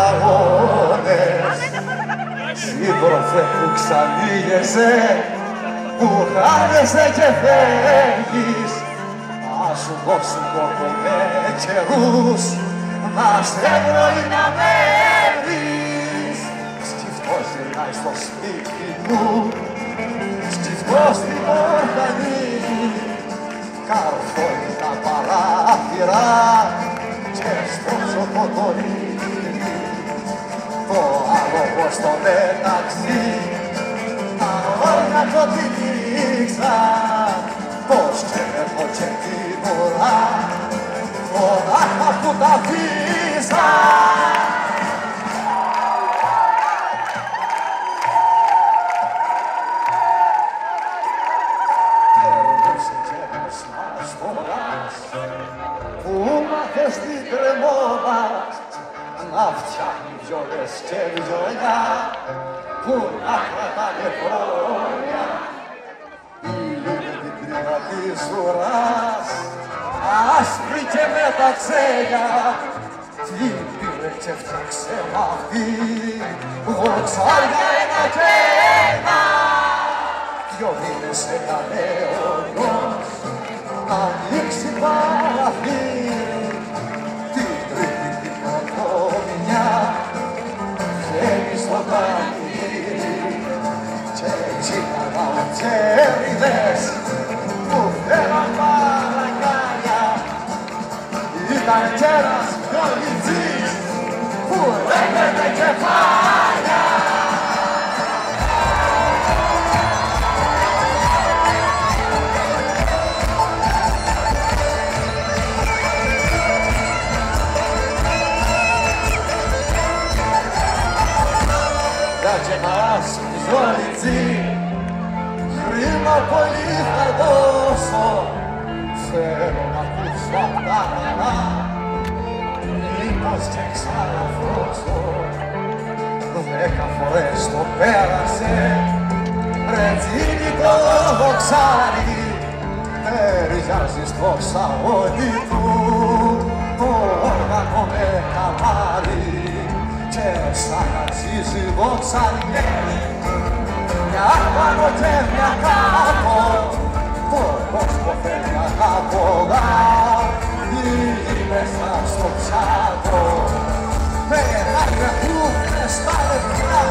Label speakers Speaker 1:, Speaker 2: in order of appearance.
Speaker 1: αγώνες. Σύντροφε που ξανήγεσαι, που χάνεσαι και φεύγεις, ας σου δώσουν κόπο με καιρούς, να σε βρω να μένεις. Σκυφτός γυρνάει στο σπίτι του, σκυφτός την πόρτα ανοίγει, καρφώνει τα παράθυρα και στο τσοκοτονίδι. Το άλογο στο μεταξύ, τα όρια το τυλίξαν, πως και έχω και την ουρά, μονάχα που τα αφήσαν. Έρχεσαι και μας φοράς, που μάθες την κρεμόδας, να φτιάχνει βιολές και βιολιά, που να κρατάνε χρόνια. Η λίγη την κρύβα της ουράς, άσπρη και με τα ξένια, τι πήρε και φτιάξε μ' αυτή, γοξάρια ένα και ένα. Δυο μήνες έκανε ο γιος, να ανοίξει παραθύρι, την τρίτη την πρωτομηνιά, βγαίνει στο πανηγύρι, και τσίκανα τσέριδες που θέλαν παρακάνια. Ήταν κι ένας κολυτζής που έπαιρνε κεφάλια. Και μας ζωριτζή, χρήμα πολύ θα δώσω, θέλω να ακούσω απ' τα νερά, μήπως και ξαναφρώσω. 10 φορές το πέρασε, ρετζίνι το δοξάρι, ταιριάζει στο σαγόνι του, το όργανο με καμάρι. Και σαν αρχίζει δοξαριές, μια πάνω και μια κάτω, το κόσμο θέλει ανάποδα, λίγοι μέσα στο πιάτο, με άκρια που στα λεπτά,